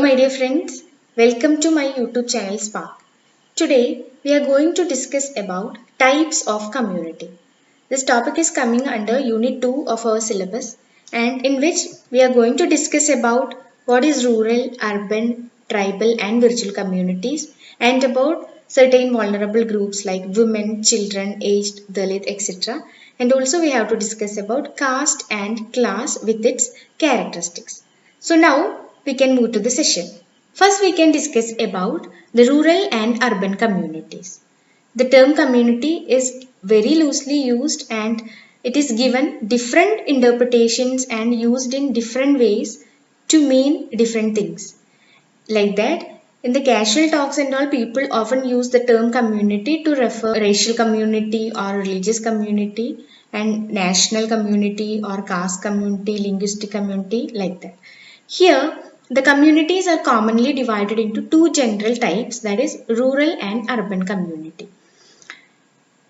my dear friends, welcome to my YouTube channel Spark. Today we are going to discuss about types of community. This topic is coming under Unit 2 of our syllabus and in which we are going to discuss about what is rural, urban, tribal and virtual communities and about certain vulnerable groups like women, children, aged, Dalit, etc. And also we have to discuss about caste and class with its characteristics. So now we can move to the session. First we can discuss about the rural and urban communities. The term community is very loosely used and it is given different interpretations and used in different ways to mean different things. Like that, in the casual talks and all, people often use the term community to refer racial community or religious community and national community or caste community, linguistic community, like that. Here, the communities are commonly divided into two general types, that is rural and urban community.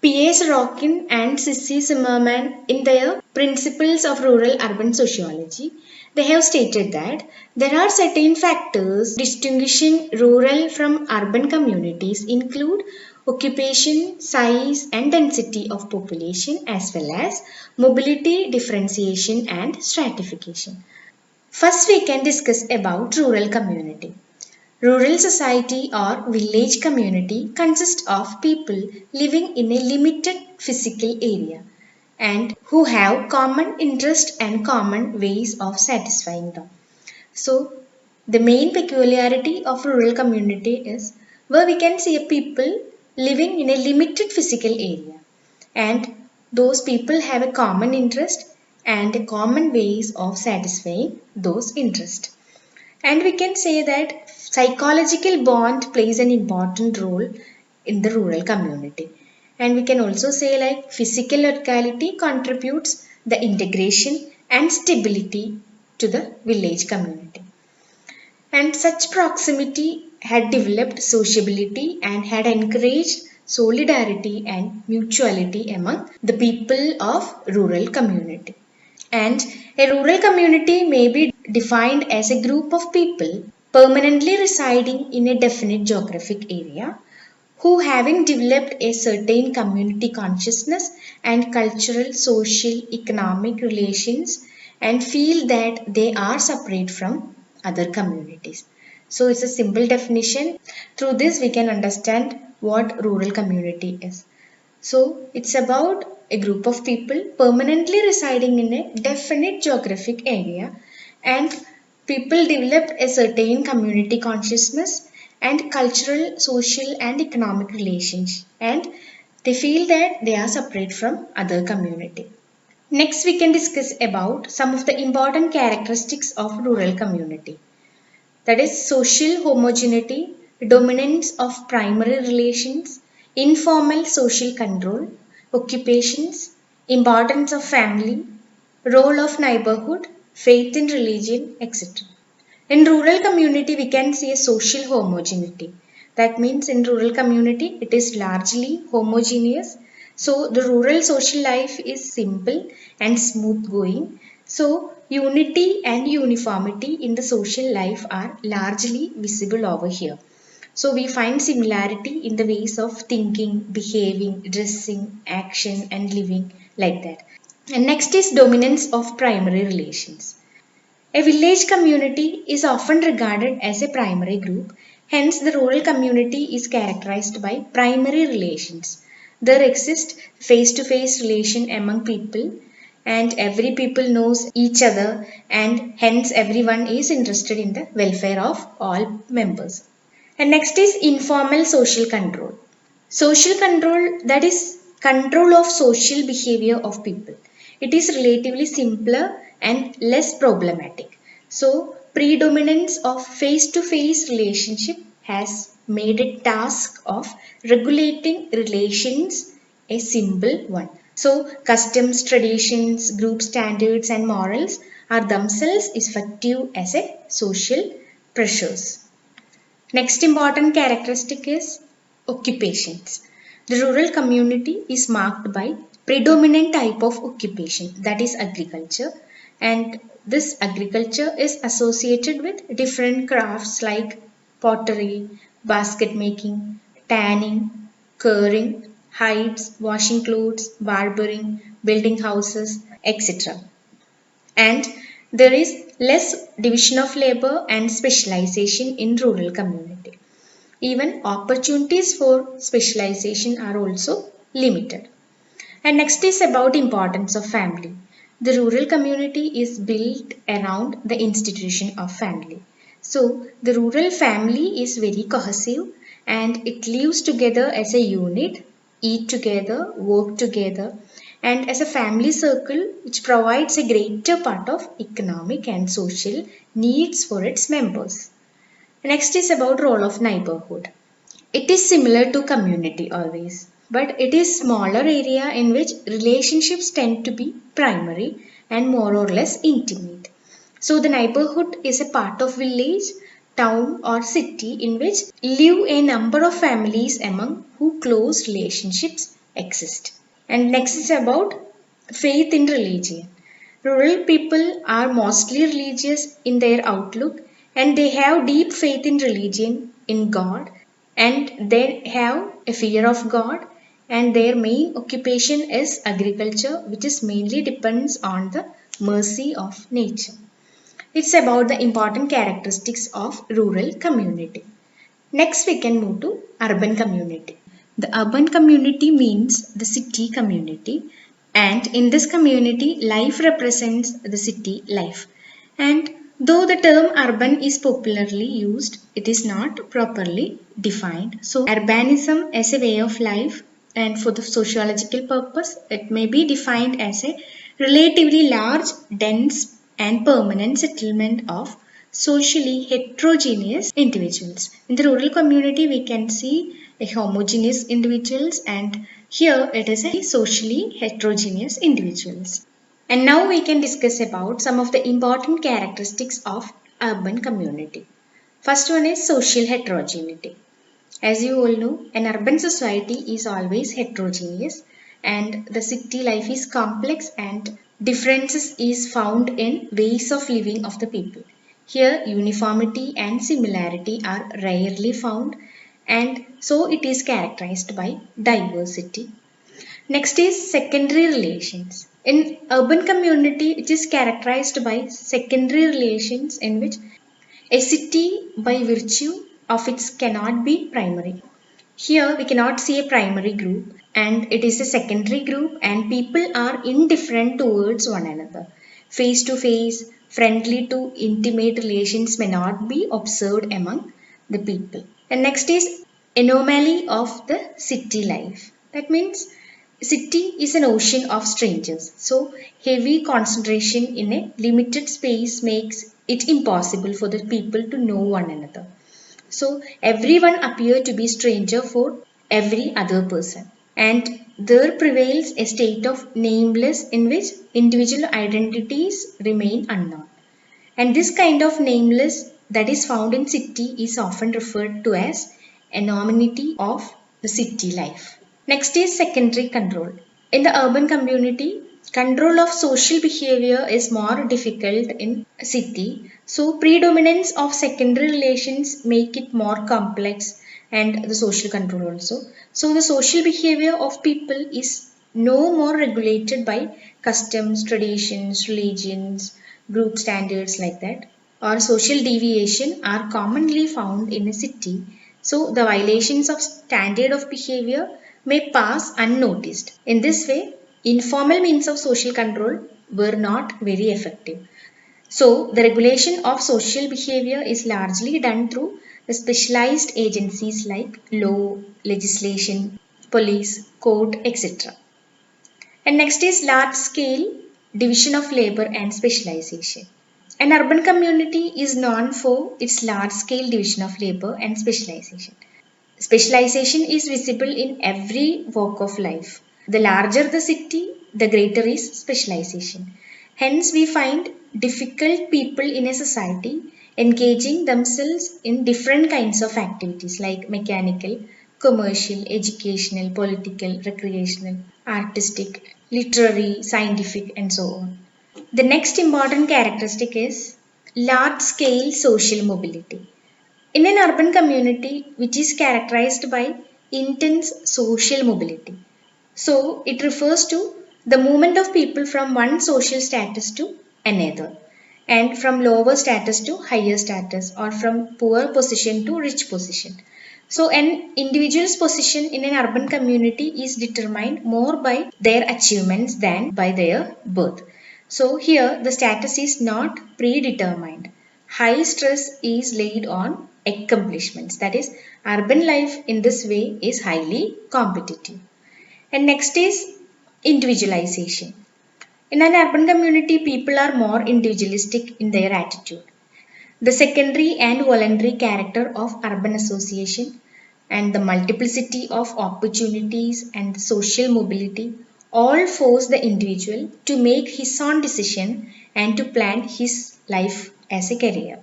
P.S. Rockin and Sissy Zimmerman, in their Principles of Rural-Urban Sociology, they have stated that there are certain factors distinguishing rural from urban communities include occupation, size and density of population as well as mobility, differentiation and stratification. First we can discuss about rural community. Rural society or village community consists of people living in a limited physical area and who have common interest and common ways of satisfying them. So the main peculiarity of rural community is where we can see people living in a limited physical area and those people have a common interest and common ways of satisfying those interests. And we can say that psychological bond plays an important role in the rural community. And we can also say like physical locality contributes the integration and stability to the village community. And such proximity had developed sociability and had encouraged solidarity and mutuality among the people of rural community. And a rural community may be defined as a group of people permanently residing in a definite geographic area who, having developed a certain community consciousness and cultural, social, economic relations and feel that they are separate from other communities. So it's a simple definition. Through this we can understand what rural community is. So it's about a group of people permanently residing in a definite geographic area and people developed a certain community consciousness and cultural, social and economic relations and they feel that they are separate from other community. Next we can discuss about some of the important characteristics of rural community. That is social homogeneity, dominance of primary relations, informal social control, occupations, importance of family, role of neighborhood, faith in religion, etc. In rural community, we can see a social homogeneity. That means in rural community, it is largely homogeneous. So the rural social life is simple and smooth going. So unity and uniformity in the social life are largely visible over here. So we find similarity in the ways of thinking, behaving, dressing, action and living like that. And next is dominance of primary relations. A village community is often regarded as a primary group. Hence the rural community is characterized by primary relations. There exists face-to-face relation among people and every people knows each other and hence everyone is interested in the welfare of all members. And next is informal social control. Social control, that is control of social behavior of people. It is relatively simpler and less problematic. So predominance of face-to-face relationship has made a task of regulating relations a simple one. So customs, traditions, group standards and morals are themselves effective as a social pressures. Next important characteristic is occupations. The rural community is marked by predominant type of occupation, that is agriculture, and this agriculture is associated with different crafts like pottery, basket making, tanning, curing, hides, washing clothes, barbering, building houses, etc. And there is less division of labor and specialization in rural community. Even opportunities for specialization are also limited. And next is about importance of family. The rural community is built around the institution of family. So the rural family is very cohesive and it lives together as a unit, eat together, work together, and as a family circle which provides a greater part of economic and social needs for its members. Next is about role of neighborhood. It is similar to community always, but it is smaller area in which relationships tend to be primary and more or less intimate. So the neighborhood is a part of village, town or city in which live a number of families among who close relationships exist. And next is about faith in religion. Rural people are mostly religious in their outlook and they have deep faith in religion, in God, and they have a fear of God, and their main occupation is agriculture, which is mainly depends on the mercy of nature. It's about the important characteristics of rural community. Next we can move to urban community. The urban community means the city community, and in this community life represents the city life. And though the term urban is popularly used, it is not properly defined. So urbanism as a way of life and for the sociological purpose it may be defined as a relatively large, dense and permanent settlement of socially heterogeneous individuals. In the rural community, we can see a homogeneous individuals, and here it is a socially heterogeneous individuals. And now we can discuss about some of the important characteristics of urban community. First one is social heterogeneity. As you all know, an urban society is always heterogeneous and the city life is complex and differences is found in ways of living of the people. Here uniformity and similarity are rarely found and so it is characterized by diversity. Next is secondary relations. In urban community it is characterized by secondary relations in which a city by virtue of its cannot be primary. Here we cannot see a primary group and it is a secondary group and people are indifferent towards one another. Face to face, friendly to intimate relations may not be observed among the people. And next is anomaly of the city life. That means city is an ocean of strangers. So heavy concentration in a limited space makes it impossible for the people to know one another. So everyone appear to be stranger for every other person. And there prevails a state of nameless in which individual identities remain unknown. And this kind of nameless that is found in city is often referred to as anonymity of the city life. Next is secondary control. In the urban community, control of social behavior is more difficult in city. So predominance of secondary relations make it more complex and the social control also. So the social behavior of people is no more regulated by customs, traditions, religions, group standards like that or social deviation are commonly found in a city. So the violations of standard of behavior may pass unnoticed. In this way, informal means of social control were not very effective. So the regulation of social behavior is largely done through the specialized agencies like law, legislation, police, court, etc. And next is large scale division of labor and specialization. An urban community is known for its large scale division of labor and specialization. Specialization is visible in every walk of life. The larger the city, the greater is specialization. Hence, we find difficult people in a society engaging themselves in different kinds of activities like mechanical, commercial, educational, political, recreational, artistic, literary, scientific, and so on. The next important characteristic is large-scale social mobility. In an urban community which is characterized by intense social mobility. So it refers to the movement of people from one social status to another, and from lower status to higher status, or from poor position to rich position. So an individual's position in an urban community is determined more by their achievements than by their birth. So here the status is not predetermined. High stress is laid on accomplishments. That is, urban life in this way is highly competitive. And next is individualization. In an urban community, people are more individualistic in their attitude. The secondary and voluntary character of urban association and the multiplicity of opportunities and the social mobility all force the individual to make his own decision and to plan his life as a career.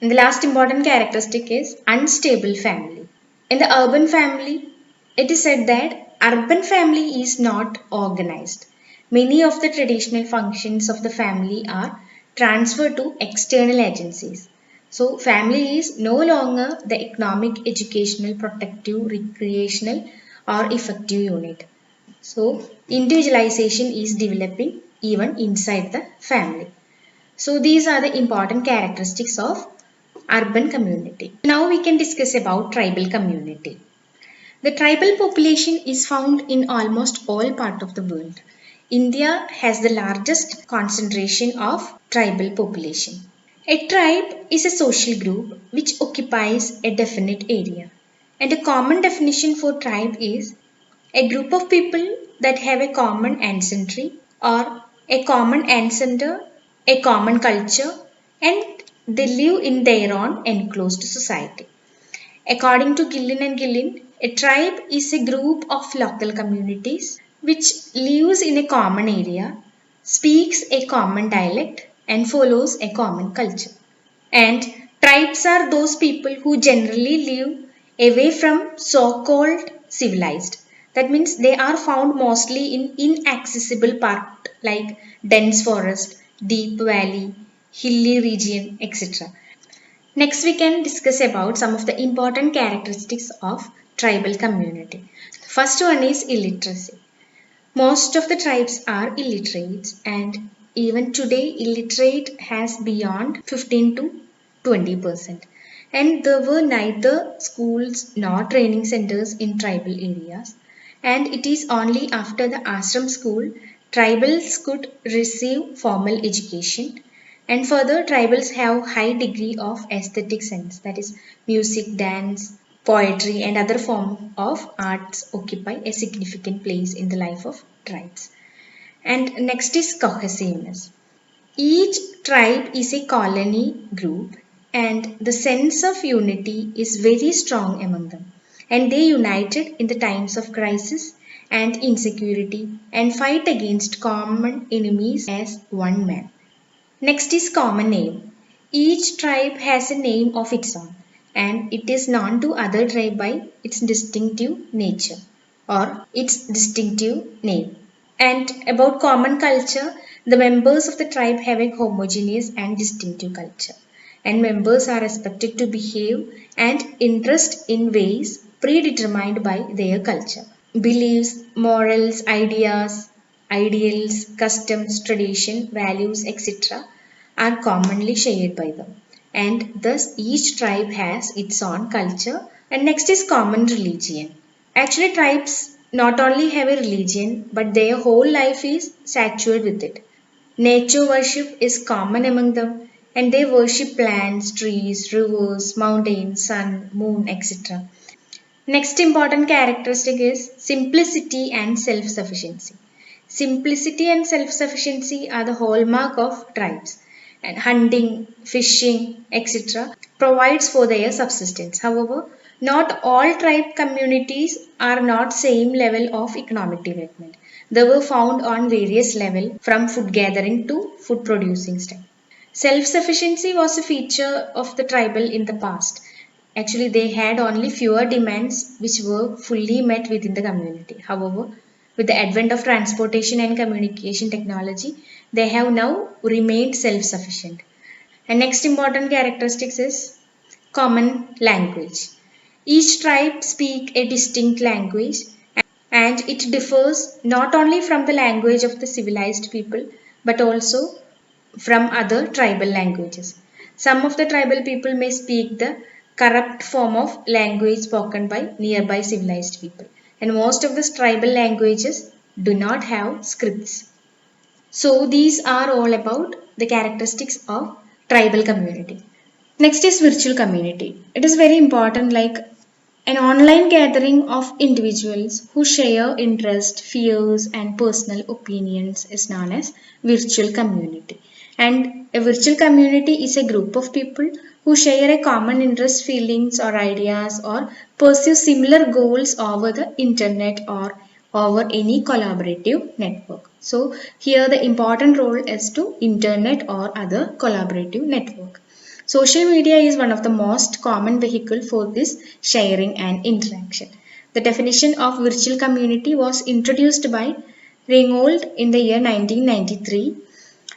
And the last important characteristic is unstable family. In the urban family, it is said that urban family is not organized. Many of the traditional functions of the family are transferred to external agencies. So, family is no longer the economic, educational, protective, recreational, or effective unit. So, individualization is developing even inside the family. So, these are the important characteristics of urban community. Now, we can discuss about tribal community. The tribal population is found in almost all parts of the world. India has the largest concentration of tribal population. A tribe is a social group which occupies a definite area. And a common definition for tribe is a group of people that have a common ancestry or a common ancestor, a common culture, and they live in their own enclosed society. According to Gillen and Gillen, a tribe is a group of local communities which lives in a common area, speaks a common dialect, and follows a common culture. And tribes are those people who generally live away from so-called civilized. That means they are found mostly in inaccessible part like dense forest, deep valley, hilly region, etc. Next, we can discuss about some of the important characteristics of tribal community. First one is illiteracy. Most of the tribes are illiterate, and even today illiterate has beyond 15 to 20%. And there were neither schools nor training centers in tribal areas. And it is only after the ashram school tribals could receive formal education. And further, tribals have high degree of aesthetic sense, that is, music, dance, poetry, and other form of arts occupy a significant place in the life of tribes. And next is cohesiveness. Each tribe is a colony group, and the sense of unity is very strong among them. And they united in the times of crisis and insecurity and fight against common enemies as one man. Next is common name. Each tribe has a name of its own, and it is known to other tribe by its distinctive nature or its distinctive name. And about common culture, the members of the tribe have a homogeneous and distinctive culture, and members are expected to behave and interest in ways predetermined by their culture. Beliefs, morals, ideals, customs, tradition, values, etc. are commonly shared by them. And thus each tribe has its own culture. And next is common religion. Actually, tribes not only have a religion, but their whole life is saturated with it. Nature worship is common among them, and they worship plants, trees, rivers, mountains, sun, moon, etc. Next important characteristic is simplicity and self-sufficiency. Simplicity and self-sufficiency are the hallmark of tribes, and hunting, fishing, etc. provides for their subsistence. However, not all tribe communities are not same level of economic development. They were found on various levels from food gathering to food producing style. Self-sufficiency was a feature of the tribal in the past. Actually, they had only fewer demands which were fully met within the community. However, with the advent of transportation and communication technology, They have now remained self-sufficient. And next important characteristics is common language. Each tribe speaks a distinct language and it differs not only from the language of the civilized people but also from other tribal languages. Some of the tribal people may speak the corrupt form of language spoken by nearby civilized people, and most of the tribal languages do not have scripts. So these are all about the characteristics of tribal community. Next is virtual community. It is very important, like an online gathering of individuals who share interests, fears, and personal opinions is known as virtual community. And a virtual community is a group of people who share a common interest, feelings, or ideas, or pursue similar goals over the internet or over any collaborative network. So here the important role is to internet or other collaborative network. Social media is one of the most common vehicle for this sharing and interaction. The definition of virtual community was introduced by Ringgold in the year 1993,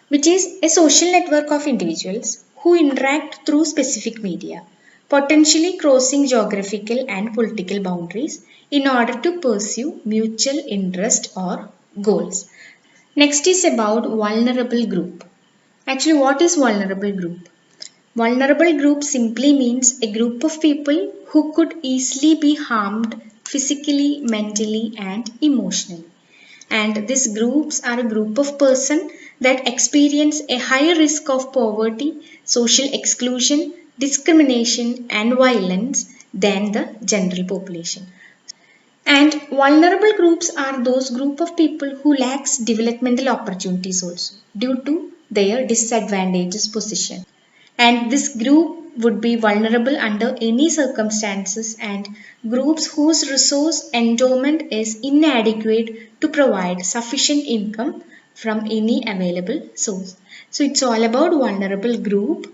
which is a social network of individuals who interact through specific media, potentially crossing geographical and political boundaries in order to pursue mutual interest or goals. Next is about vulnerable group. Actually, what is vulnerable group? Vulnerable group simply means a group of people who could easily be harmed physically, mentally, and emotionally. And these groups are a group of persons that experience a higher risk of poverty, social exclusion, discrimination, and violence than the general population. And vulnerable groups are those group of people who lacks developmental opportunities also due to their disadvantageous position. And this group would be vulnerable under any circumstances, and groups whose resource endowment is inadequate to provide sufficient income from any available source. So it's all about vulnerable group.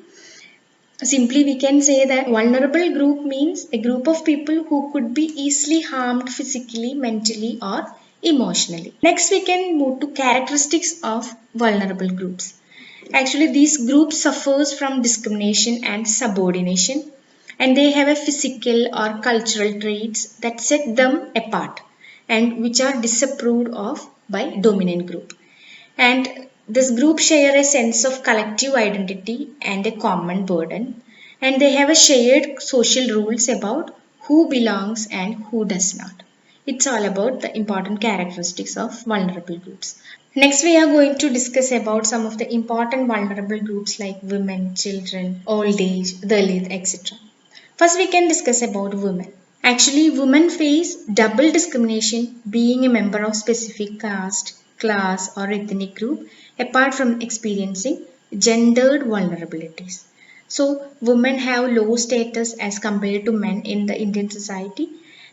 Simply we can say that vulnerable group means a group of people who could be easily harmed physically, mentally, or emotionally. Next we can move to characteristics of vulnerable groups. Actually, these groups suffers from discrimination and subordination, and they have a physical or cultural traits that set them apart and which are disapproved of by dominant group. And this group share a sense of collective identity and a common burden, and they have a shared social rules about who belongs and who does not. It's all about the important characteristics of vulnerable groups. Next, we are going to discuss about some of the important vulnerable groups like women, children, old age, Dalit, etc. First, we can discuss about women. Actually, women face double discrimination being a member of specific caste, class, or ethnic group, apart from experiencing gendered vulnerabilities. So, women have low status as compared to men in the Indian society,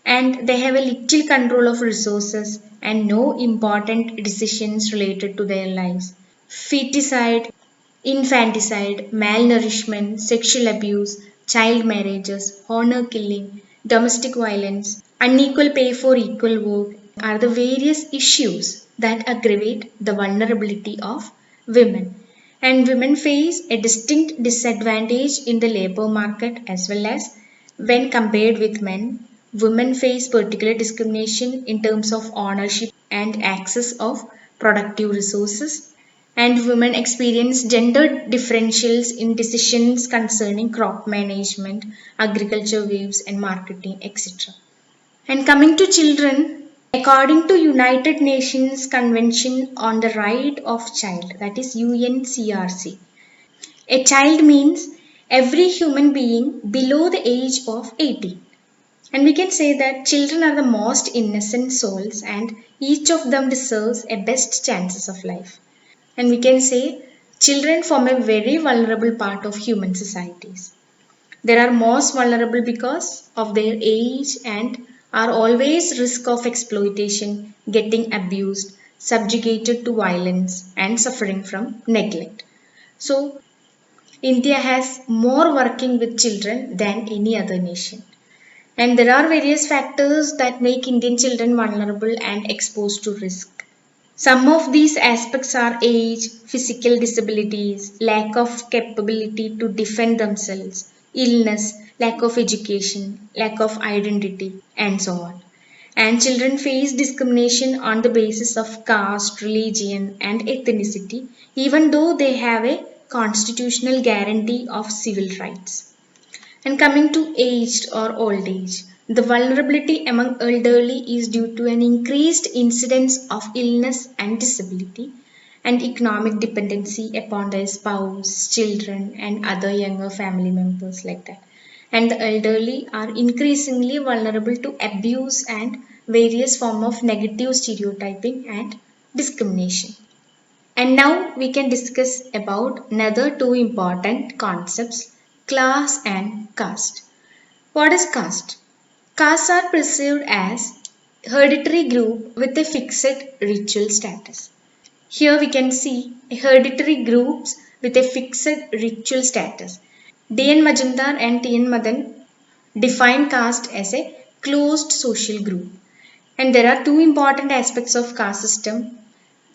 and they have a little control of resources and no important decisions related to their lives. Feticide, infanticide, malnourishment, sexual abuse, child marriages, honor killing, domestic violence, unequal pay for equal work are the various issues that aggravate the vulnerability of women. And women face a distinct disadvantage in the labor market as well as when compared with men. Women face particular discrimination in terms of ownership and access of productive resources, and women experience gender differentials in decisions concerning crop management, agriculture waves and marketing, etc. And coming to children, according to United Nations Convention on the Right of Child, that is UNCRC, a child means every human being below the age of 18. And we can say that children are the most innocent souls and each of them deserves a best chances of life. And we can say children form a very vulnerable part of human societies. They are most vulnerable because of their age and are always risk of exploitation, getting abused, subjugated to violence and suffering from neglect. So India has more working with children than any other nation. And there are various factors that make Indian children vulnerable and exposed to risk. Some of these aspects are age, physical disabilities, lack of capability to defend themselves, illness, lack of education, lack of identity, and so on. And children face discrimination on the basis of caste, religion, and ethnicity, even though they have a constitutional guarantee of civil rights. And coming to aged or old age, the vulnerability among elderly is due to an increased incidence of illness and disability and economic dependency upon their spouse, children, and other younger family members like that. And the elderly are increasingly vulnerable to abuse and various form of negative stereotyping and discrimination. And now we can discuss about another two important concepts, class and caste. What is caste? Castes are perceived as hereditary group with a fixed ritual status. Here we can see hereditary groups with a fixed ritual status. D.N. Majumdar and T.N. Madan define caste as a closed social group. And there are two important aspects of caste system,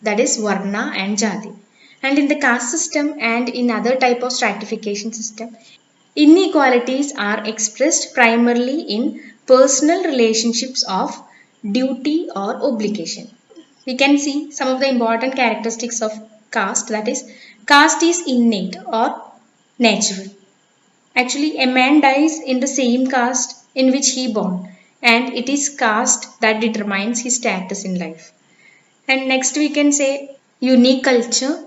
that is Varna and Jati. And in the caste system and in other type of stratification system, inequalities are expressed primarily in personal relationships of duty or obligation. We can see some of the important characteristics of caste, that is, caste is innate or natural. Actually, a man dies in the same caste in which he born, and it is caste that determines his status in life. And next we can say unique culture,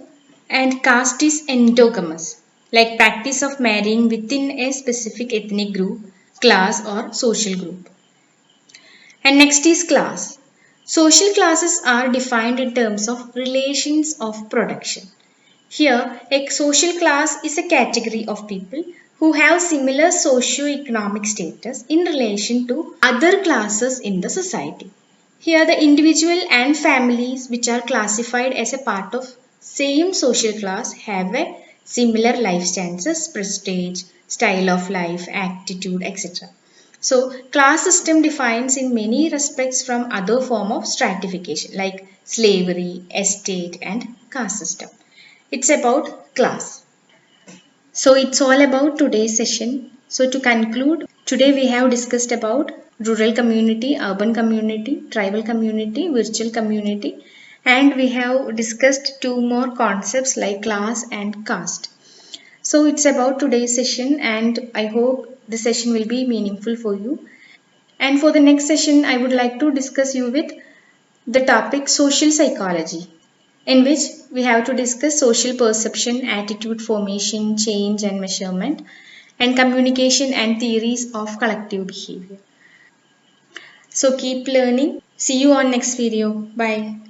and caste is endogamous, like practice of marrying within a specific ethnic group, class or social group. And next is class. Social classes are defined in terms of relations of production. Here, a social class is a category of people who have similar socio-economic status in relation to other classes in the society. Here, the individual and families which are classified as a part of same social class have a similar life stances, prestige, style of life, attitude, etc. So, class system defines in many respects from other form of stratification like slavery, estate and caste system. It's about class. So it's all about today's session. So to conclude, today we have discussed about rural community, urban community, tribal community, virtual community, and we have discussed two more concepts like class and caste. So it's about today's session and I hope the session will be meaningful for you. And for the next session, I would like to discuss you with the topic social psychology, in which we have to discuss social perception, attitude formation, change and measurement, and communication and theories of collective behavior. So keep learning. See you on next video. Bye.